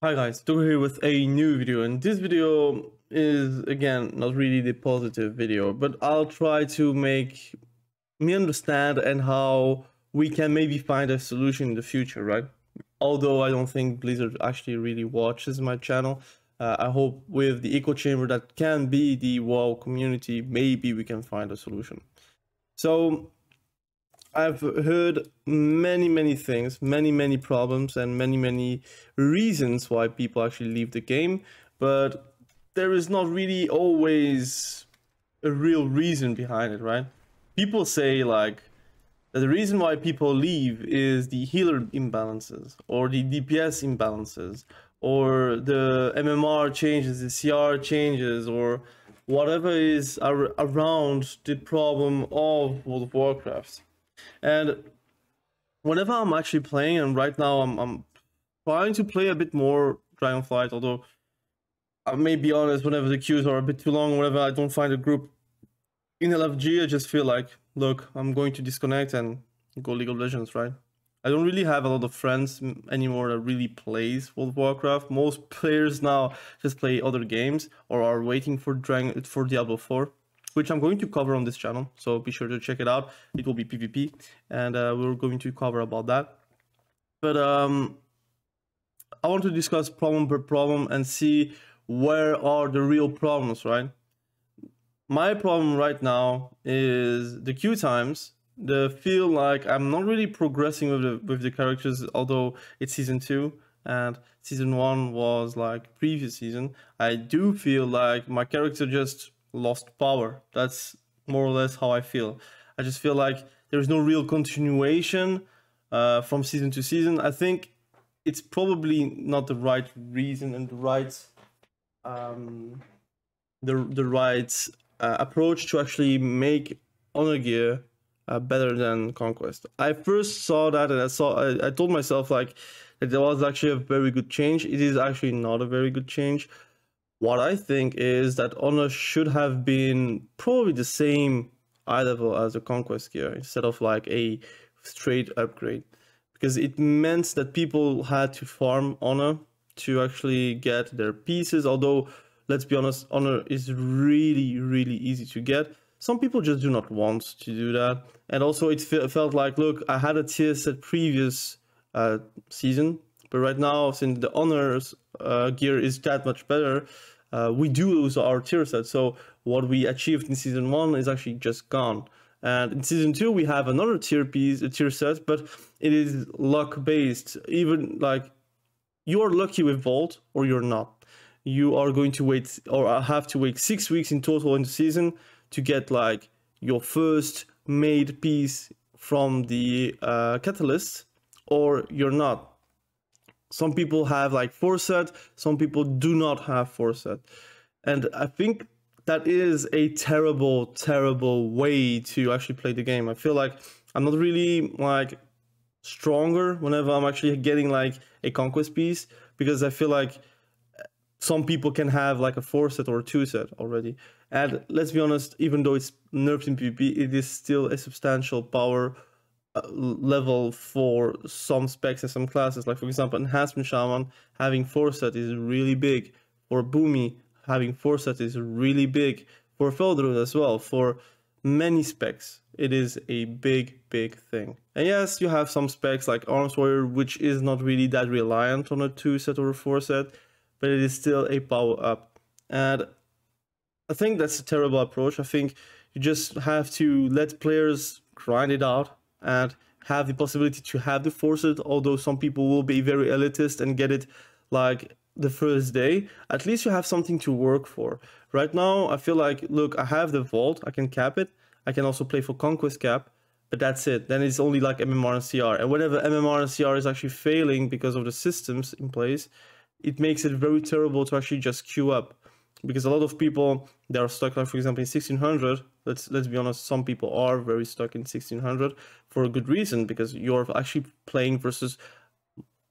Hi guys, Dogo here with a new video, and this video is again not really the positive video, but I'll try to make me understand and how we can maybe find a solution in the future, right? Although I don't think Blizzard actually really watches my channel, I hope with the echo chamber that can be the WoW community, maybe we can find a solution. So I've heard many things, many problems, and many reasons why people actually leave the game, but there is not really always a real reason behind it, right? People say like that the reason why people leave is the healer imbalances or the DPS imbalances or the MMR changes, the CR changes, or whatever is around the problem of World of Warcraft. And whenever I'm actually playing, and right now I'm trying to play a bit more Dragonflight, although I may be honest, whenever the queues are a bit too long, whenever I don't find a group in LFG, I just feel like, look, I'm going to disconnect and go League of Legends, right? I don't really have a lot of friends anymore that really plays World of Warcraft. Most players now just play other games or are waiting for Diablo 4. Which I'm going to cover on this channel, so be sure to check it out. It will be PvP, and we're going to cover about that. But I want to discuss problem per problem and see where are the real problems, right? My problem right now is the queue times. The feel like I'm not really progressing with the characters, although it's season 2 and season 1 was like previous season. I do feel like my character just lost power. That's more or less how I feel. I just feel like there's no real continuation from season to season. I think it's probably not the right reason and the right approach to actually make honor gear better than conquest. I first saw that and I told myself like that there was actually a very good change. It is actually not a very good change. What I think is that honor should have been probably the same eye level as a conquest gear instead of like a straight upgrade, because it meant that people had to farm honor to actually get their pieces. Although, let's be honest, honor is really easy to get. Some people just do not want to do that, and also it felt like, look, I had a tier set previous season, but right now, since the honors gear is that much better, we do lose our tier set. So what we achieved in season 1 is actually just gone. And in season 2 we have another tier set, but it is luck based. Even like you are lucky with Vault or you're not. You are going to wait or have to wait 6 weeks in total in the season to get like your first made piece from the catalyst, or you're not. Some people have like 4 set, some people do not have 4 set. And I think that is a terrible way to actually play the game. I feel like I'm not really like stronger whenever I'm actually getting like a conquest piece, because I feel like some people can have like a 4 set or a 2 set already. And let's be honest, even though it's nerfed in PvP, it is still a substantial power level for some specs and some classes. Like for example, enhancement shaman having 4 set is really big. For Boomy having 4 set is really big. For Feldrun as well. For many specs it is a big thing. And yes, you have some specs like Arms Warrior, which is not really that reliant on a 2 set or a 4 set, but it is still a power up. And I think that's a terrible approach. I think you just have to let players grind it out and have the possibility to have the 4 set, although some people will be very elitist and get it like the first day. At least you have something to work for. Right now, I feel like, look, I have the Vault, I can cap it, I can also play for Conquest cap, but that's it. Then it's only like MMR and CR. And whenever MMR and CR is actually failing because of the systems in place, it makes it very terrible to actually just queue up. Because a lot of people, they are stuck, like for example in 1600, let's be honest, some people are very stuck in 1600 for a good reason, because you're actually playing versus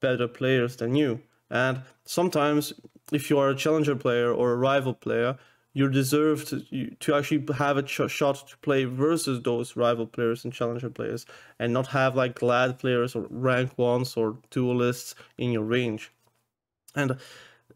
better players than you. And sometimes if you are a challenger player or a rival player, you deserve to actually have a shot to play versus those rival players and challenger players, and not have like glad players or rank 1s or duelists in your range. And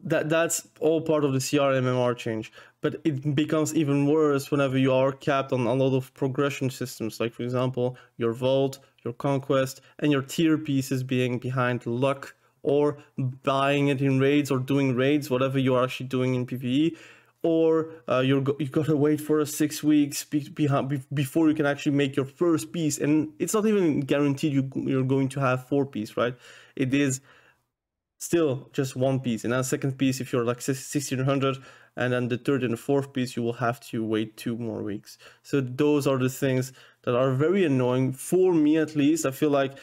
that's all part of the CR MMR change. But it becomes even worse whenever you are capped on a lot of progression systems, like for example your vault, your conquest, and your tier pieces being behind luck, or buying it in raids or doing raids, whatever you are actually doing in PvE, or you gotta wait for 6 weeks before you can actually make your first piece, and it's not even guaranteed you're going to have 4 piece, right? It is still just 1 piece, and then second piece if you're like 1600, and then the third and the fourth piece you will have to wait 2 more weeks. So those are the things that are very annoying for me, at least. I feel like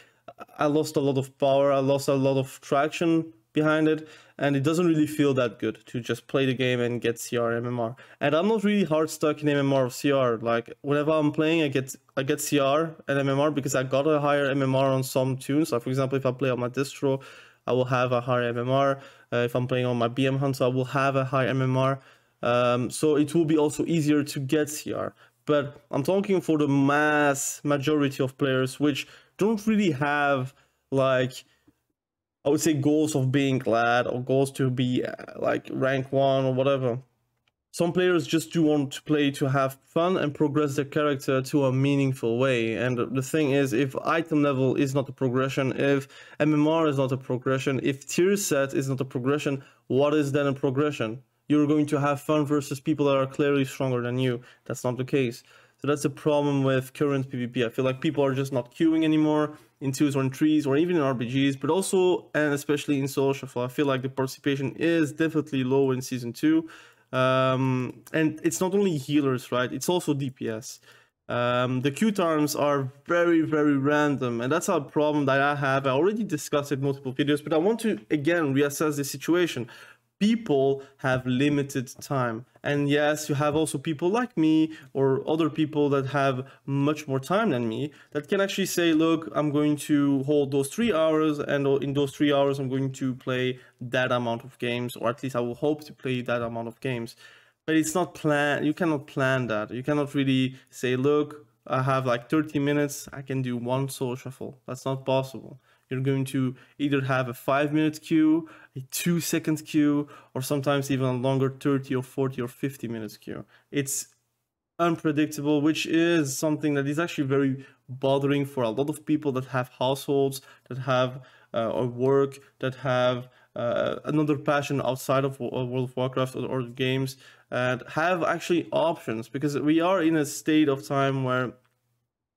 I lost a lot of power, I lost a lot of traction behind it, and it doesn't really feel that good to just play the game and get CR MMR. And I'm not really hard stuck in MMR or CR. Like whenever I'm playing, I get CR and MMR because I got a higher MMR on some tunes. Like for example, if I play on my distro, I will have a higher MMR. If I'm playing on my BM Hunter, I will have a high MMR. So it will be also easier to get CR. But I'm talking for the majority of players which don't really have, like, I would say, goals of being glad or goals to be like rank 1 or whatever. Some players just do want to play to have fun and progress their character to a meaningful way. And the thing is, if item level is not a progression, if MMR is not a progression, if tier set is not a progression, what is then a progression? You're going to have fun versus people that are clearly stronger than you. That's not the case. So that's a problem with current PvP. I feel like people are just not queuing anymore in 2s or in 3s or even in RPGs, but also and especially in solo shuffle. I feel like the participation is definitely low in Season 2. And it's not only healers, right? It's also DPS. The Q times are very, very random, and that's a problem that I have. I already discussed it in multiple videos, but I want to again reassess the situation. People have limited time, and yes, you have also people like me or other people that have much more time than me that can actually say, look, I'm going to hold those 3 hours, and in those 3 hours I'm going to play that amount of games, or at least I will hope to play that amount of games. But it's not planned. You cannot plan that. You cannot really say, look, I have like 30 minutes, I can do 1 solo shuffle. That's not possible. You're going to either have a 5-minute queue, a 2-second queue, or sometimes even a longer 30 or 40 or 50 minutes queue. It's unpredictable, which is something that is actually very bothering for a lot of people that have households, that have or work, that have another passion outside of World of Warcraft or games, and have actually options, because we are in a state of time where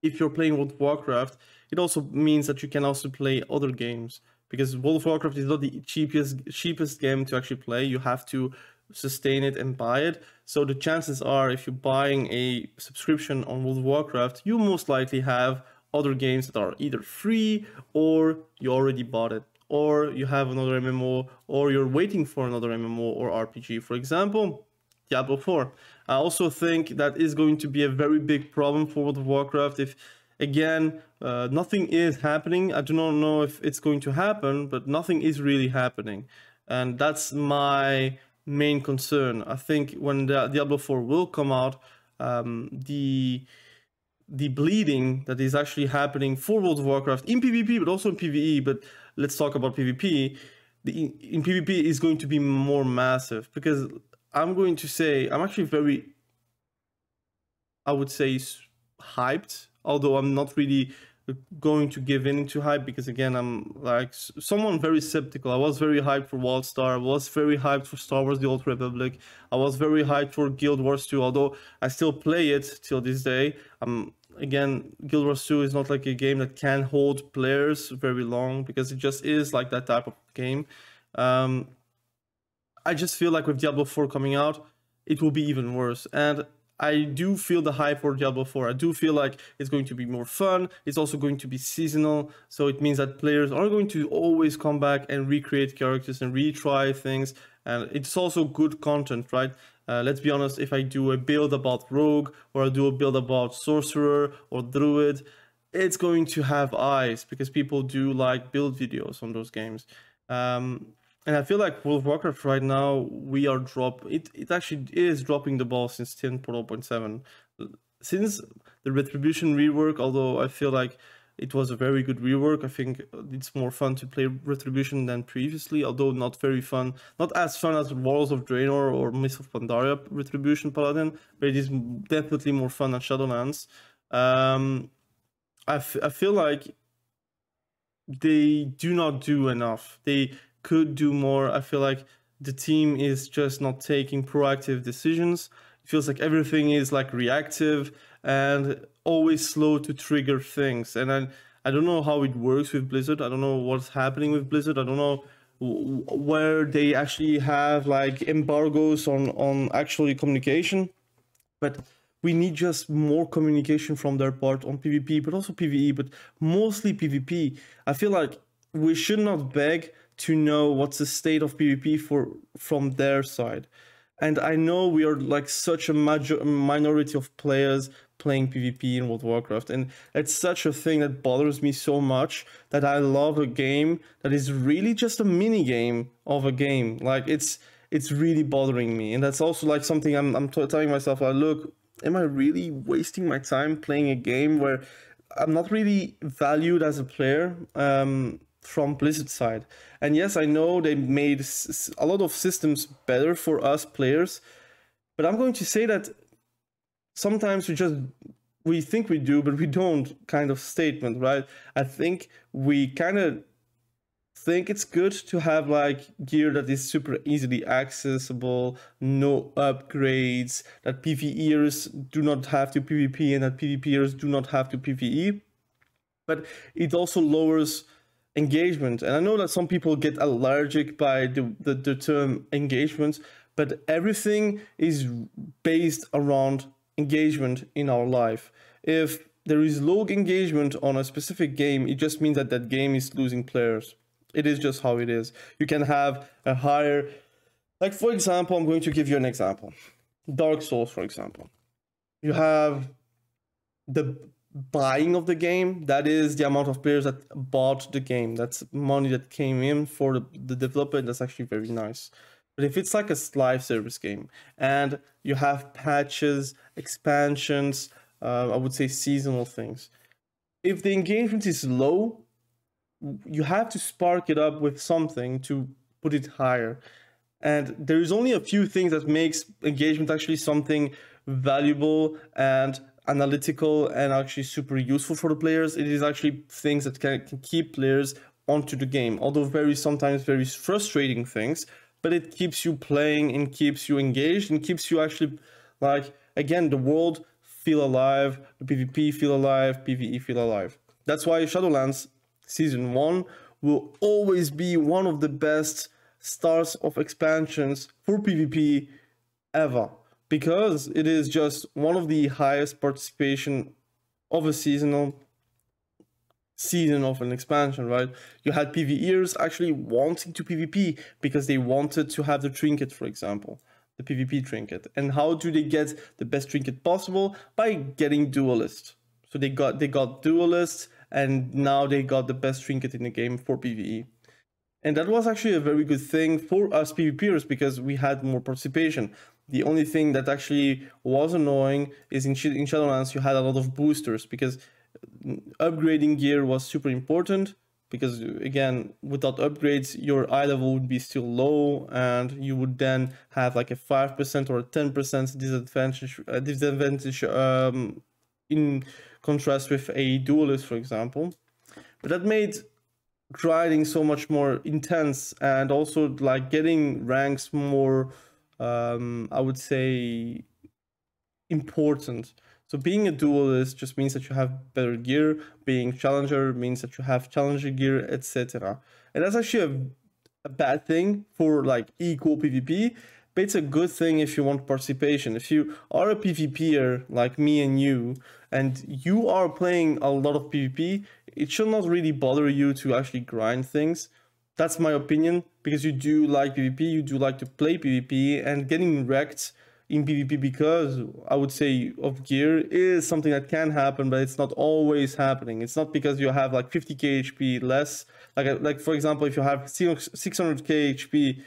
if you're playing World of Warcraft, it also means that you can also play other games, because World of Warcraft is not the cheapest game to actually play. You have to sustain it and buy it. So the chances are, if you're buying a subscription on World of Warcraft, you most likely have other games that are either free, or you already bought it, or you have another MMO, or you're waiting for another MMO or RPG. For example, Diablo 4. I also think that is going to be a very big problem for World of Warcraft if, again, nothing is happening. I do not know if it's going to happen, but nothing is really happening. And that's my main concern. I think when the Diablo 4 will come out, the bleeding that is actually happening for World of Warcraft in PvP, but also in PvE, but let's talk about PvP. In PvP is going to be more massive, because I'm going to say I'm actually very, I would say, hyped, although I'm not really going to give in to hype, because again, I'm like someone very skeptical. I was very hyped for WildStar, I was very hyped for Star Wars The Old Republic, I was very hyped for Guild Wars 2, although I still play it till this day. Again, Guild Wars 2 is not like a game that can hold players very long, because it just is like that type of game. I just feel like with Diablo 4 coming out, it will be even worse. And I do feel the hype for Diablo 4. I do feel like it's going to be more fun. It's also going to be seasonal. So it means that players are going to always come back and recreate characters and retry things. And it's also good content, right? Let's be honest, if I do a build about Rogue, or I do a build about Sorcerer or Druid, it's going to have eyes, because people do like build videos on those games. And I feel like World of Warcraft right now, we are it actually is dropping the ball since 10.1.7. Since the Retribution rework, although I feel like it was a very good rework. I think it's more fun to play Retribution than previously, although not very fun, not as fun as Walls of Draenor or Mist of Pandaria Retribution Paladin, but it is definitely more fun than Shadowlands. I feel like they do not do enough. They could do more. I feel like the team is just not taking proactive decisions. It feels like everything is like reactive and always slow to trigger things. And I don't know how it works with Blizzard. I don't know what's happening with Blizzard. I don't know where they actually have like embargoes on actually communication. But we need just more communication from their part on PvP, but also PvE, but mostly PvP. I feel like we should not beg to know what's the state of PvP from their side. And I know we are like such a minority of players playing PvP in World of Warcraft, and it's such a thing that bothers me so much that I love a game that is really just a mini game of a game. Like it's really bothering me, and that's also like something I'm telling myself, like, look, am I really wasting my time playing a game where I'm not really valued as a player from Blizzard side? And yes, I know they made a lot of systems better for us players, but I'm going to say that sometimes we think we do, but we don't kind of statement, right? I think we kind of think it's good to have like gear that is super easily accessible, no upgrades, that PvEers do not have to PvP and that PvPers do not have to PvE, but it also lowers engagement. And I know that some people get allergic by the term engagement, but everything is based around engagement in our life. If there is low engagement on a specific game, it just means that that game is losing players. It is just how it is. You can have a higher, like for example, I'm going to give you an example. Dark Souls, for example. You have the buying of the game, that is the amount of players that bought the game. That's money that came in for the developer, and that's actually very nice. But if it's like a live service game and you have patches, expansions, I would say seasonal things, if the engagement is low, you have to spark it up with something to put it higher. And there is only a few things that makes engagement actually something valuable and analytical and actually super useful for the players. It is actually things that can keep players onto the game, although sometimes very frustrating things, but it keeps you playing and keeps you engaged and keeps you actually, like, again, the world feel alive, the PvP feel alive, PvE feel alive. That's why Shadowlands Season 1 will always be one of the best starts of expansions for PvP ever, because it is just one of the highest participation of a season of an expansion, right? You had PvEers actually wanting to PvP because they wanted to have the trinket, for example, the PvP trinket. And how do they get the best trinket possible? By getting duelist. So they got duelist, and now they got the best trinket in the game for PvE. And that was actually a very good thing for us PvPers because we had more participation. The only thing that actually was annoying is in Shadowlands you had a lot of boosters, because upgrading gear was super important, because again, without upgrades your eye level would be still low, and you would then have like a 5% or a 10% disadvantage in contrast with a duelist, for example. But that made grinding so much more intense, and also like getting ranks more I would say important. So being a duelist just means that you have better gear, being challenger means that you have challenger gear, etc. And that's actually a bad thing for like equal PvP, but it's a good thing if you want participation. If you are a PvPer like me and you are playing a lot of PvP, it should not really bother you to actually grind things. That's my opinion, because you do like PvP, you do like to play PvP, and getting wrecked in PvP because, I would say, of gear is something that can happen, but it's not always happening. It's not because you have like 50k HP less. Like for example, if you have 600k HP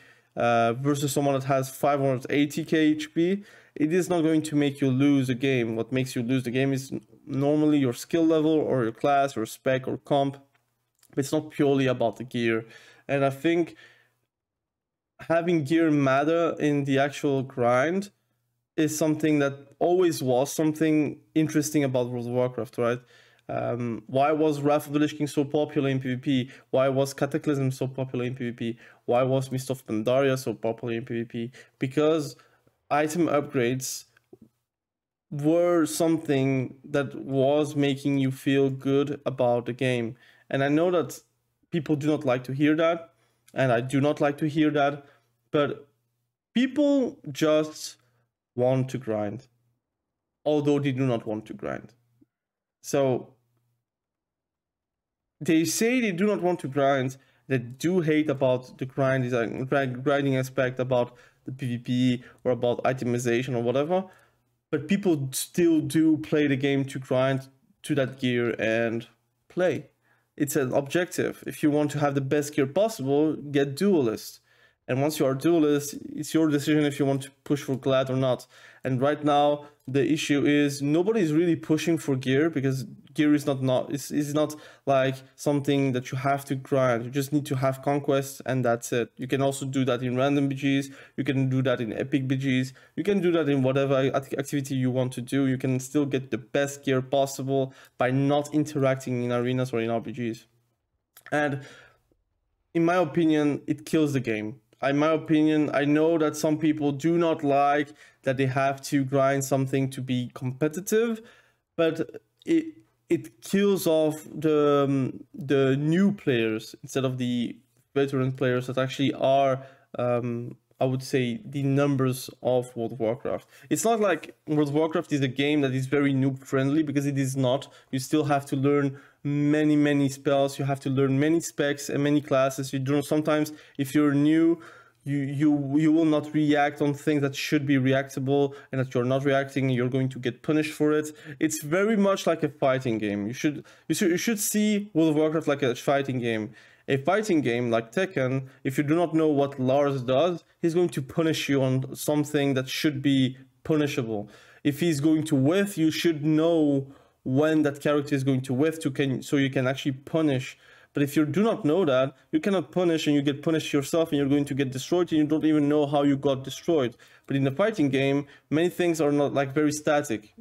versus someone that has 580k HP, it is not going to make you lose a game. What makes you lose the game is normally your skill level or your class or spec or comp. It's not purely about the gear. And I think having gear matter in the actual grind is something that always was something interesting about World of Warcraft, right? Why was Wrath of the Lich King so popular in PvP? Why was Cataclysm so popular in PvP? Why was Mist of Pandaria so popular in PvP? Because item upgrades were something that was making you feel good about the game. And I know that people do not like to hear that, and I do not like to hear that, but people just want to grind, although they do not want to grind. So they say they do not want to grind, they do hate about the grinding aspect, about the PvP or about itemization or whatever, but people still do play the game to grind to that gear and play. It's an objective. If you want to have the best gear possible, get duelist. And once you are duelist, it's your decision if you want to push for Glad or not. And right now, the issue is nobody is really pushing for gear, because gear is not like something that you have to grind. You just need to have conquest, and that's it. You can also do that in random BGs. You can do that in epic BGs. You can do that in whatever activity you want to do. You can still get the best gear possible by not interacting in arenas or in RPGs. And in my opinion, it kills the game. In my opinion, I know that some people do not like that they have to grind something to be competitive, but it kills off the new players instead of the veteran players that actually are, I would say, the numbers of World of Warcraft. It's not like World of Warcraft is a game that is very noob friendly, because it is not. You still have to learn many spells. You have to learn many specs and many classes. You don't, sometimes if you're new, you will not react on things that should be reactable, and that you're not reacting, you're going to get punished for it. It's very much like a fighting game. You should see World of Warcraft like a fighting game. A fighting game like Tekken, if you do not know what Lars does, he's going to punish you on something that should be punishable. If he's going to whiff, you should know when that character is going to whiff so you can actually punish. But if you do not know that, you cannot punish, and you get punished yourself, and you're going to get destroyed, and you don't even know how you got destroyed. But in the fighting game, many things are not like very static.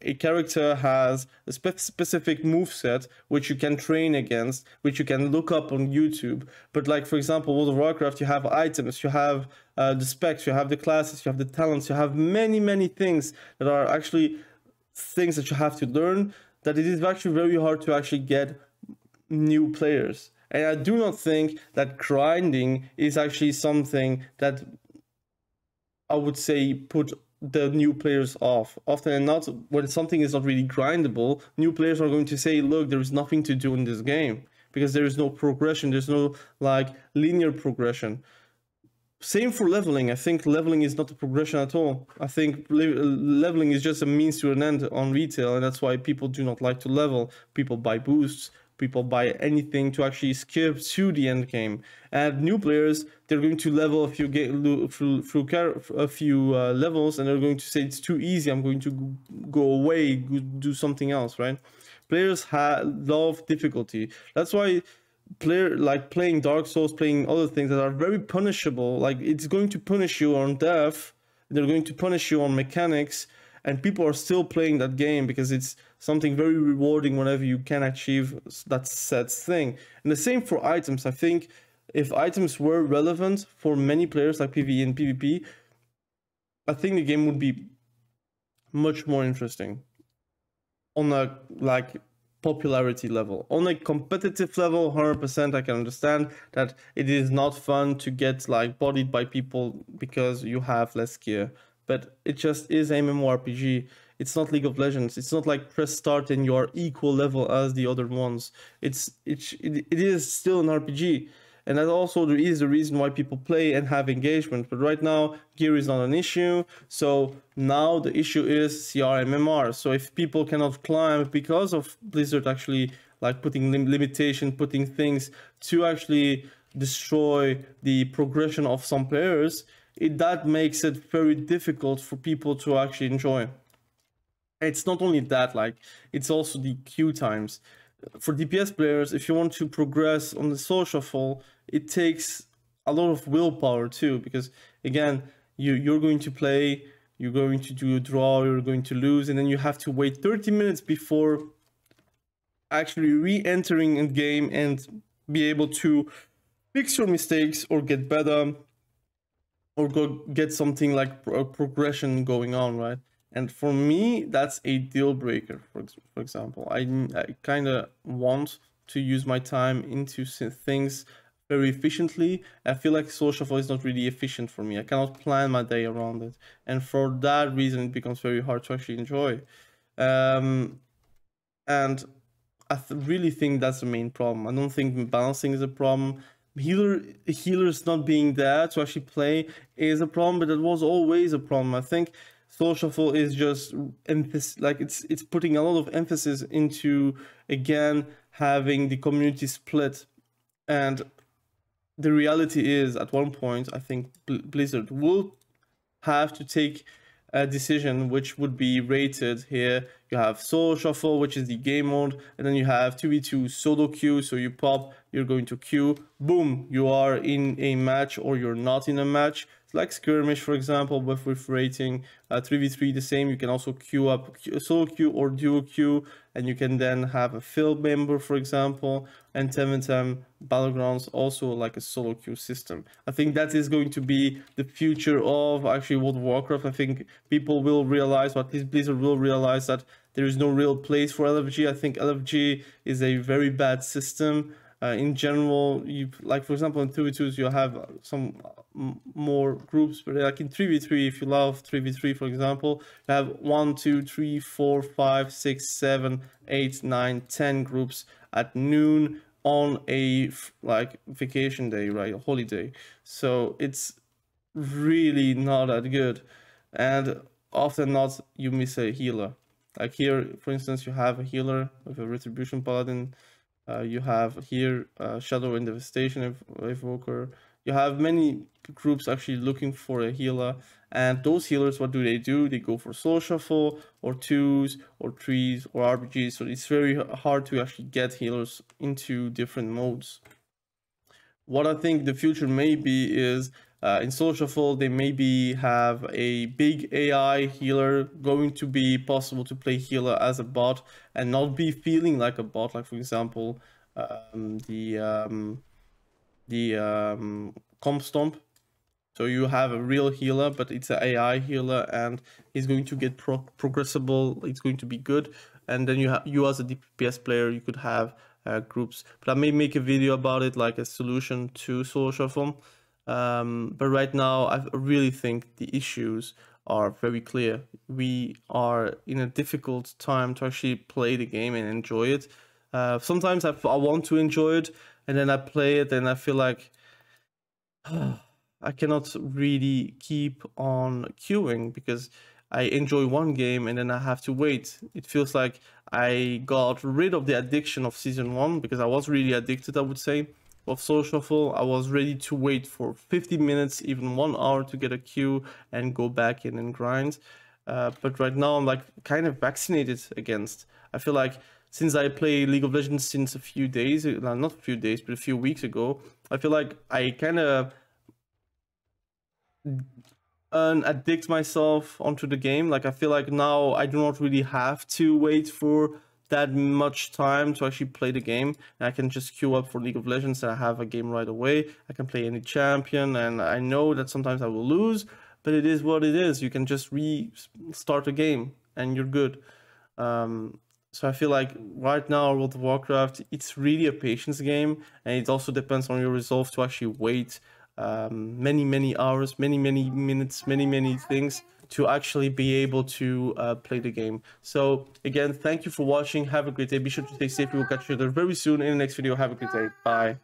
A character has a specific moveset which you can train against, which you can look up on YouTube. But like, for example, World of Warcraft, you have items, you have the specs, you have the classes, you have the talents, you have many things that are actually things that you have to learn, that it is actually very hard to actually get new players. And I do not think that grinding is actually something that I would say put the new players off. Often and not, when something is not really grindable, new players are going to say, look, there is nothing to do in this game, because there is no progression, there's no like linear progression. Same for leveling. I think leveling is not a progression at all. I think leveling is just a means to an end on retail, and that's why people do not like to level. People buy boosts, people buy anything to actually skip to the end game. And new players, they're going to level a few levels, and they're going to say it's too easy, I'm going to go away, do something else, right? Players love difficulty. That's why playing Dark Souls, playing other things that are very punishable, like it's going to punish you on death, they're going to punish you on mechanics, and people are still playing that game because it's something very rewarding whenever you can achieve that set thing. And the same for items. I think if items were relevant for many players like PvE and PvP, I think the game would be much more interesting on a like popularity level. On a competitive level, 100% I can understand that it is not fun to get like bodied by people because you have less gear. But it just is MMORPG. It's not League of Legends. It's not like press start and you are equal level as the other ones. It is still an RPG. And that also is the reason why people play and have engagement. But right now, gear is not an issue. So now the issue is CR/MMR. So if people cannot climb because of Blizzard actually like putting limitation, putting things to actually destroy the progression of some players, that makes it very difficult for people to actually enjoy. it's not only that, like, it's also the queue times. For DPS players, if you want to progress on the soul shuffle, it takes a lot of willpower too, because again, you're going to play, you're going to do a draw, you're going to lose, and then you have to wait 30 minutes before actually re-entering in game and be able to fix your mistakes or get better or get something like a progression going on, right? And for me, that's a deal breaker. For example, I kind of want to use my time into things very efficiently. I feel like soul shuffle is not really efficient for me. I cannot plan my day around it, and for that reason, it becomes very hard to actually enjoy. And I really think that's the main problem. I don't think balancing is a problem. Healers not being there to actually play is a problem, but it was always a problem. I think soul shuffle is just emphasis, like it's putting a lot of emphasis into again having the community split, and the reality is at one point I think Blizzard will have to take a decision which would be rated here. You have soul shuffle, which is the game mode, and then you have 2v2 solo queue. So you pop, you're going to queue, boom, you are in a match or you're not in a match. It's like skirmish, for example, but with rating 3v3 the same. You can also queue up solo queue or duo queue, and you can then have a field member, for example, and 10.1 battlegrounds also like a solo queue system. I think that is going to be the future of actually World of Warcraft. I think people will realize, or at least Blizzard will realize, that there is no real place for LFG. I think LFG is a very bad system. In general, you like, for example, in 2v2s you have some more groups, but like in 3v3, if you love 3v3, for example, you have 1, 2, 3, 4, 5, 6, 7, 8, 9, 10 groups at noon on a like vacation day, right, a holiday. So it's really not that good, and often not you miss a healer. Like here, for instance, you have a healer with a Retribution Paladin. You have here Shadow and Devastation Reworker. You have many groups actually looking for a healer, and those healers, what do? They go for soul shuffle or 2s or 3s or RPGs. So it's very hard to actually get healers into different modes. What I think the future may be is in soul shuffle, they maybe have a big AI healer going to be possible to play healer as a bot and not be feeling like a bot. Like, for example, comp stomp. So you have a real healer, but it's an AI healer, and he's going to get progressible. It's going to be good, and then you as a DPS player, you could have groups. But I may make a video about it, like a solution to soul shuffle. But right now, I really think the issues are very clear. We are in a difficult time to actually play the game and enjoy it. Sometimes I want to enjoy it, and then I play it, and I feel like I cannot really keep on queuing because I enjoy one game and then I have to wait. It feels like I got rid of the addiction of season 1 because I was really addicted, I would say, of soul shuffle. I was ready to wait for 50 minutes, even 1 hour to get a queue and go back in and grind. But right now I'm like kind of vaccinated against. I feel like since I play League of Legends since a few days, not a few days, but a few weeks ago, I feel like I kind of addict myself onto the game. Like, I feel like now I do not really have to wait for that much time to actually play the game, and I can just queue up for League of Legends and I have a game right away. I can play any champion, and I know that sometimes I will lose, but it is what it is. You can just restart a game and you're good. So I feel like right now World of Warcraft, it's really a patience game, and it also depends on your resolve to actually wait many hours, many minutes, many things to actually be able to play the game. So again, thank you for watching. Have a great day. Be sure to stay safe. We will catch you there very soon in the next video. Have a good day. Bye.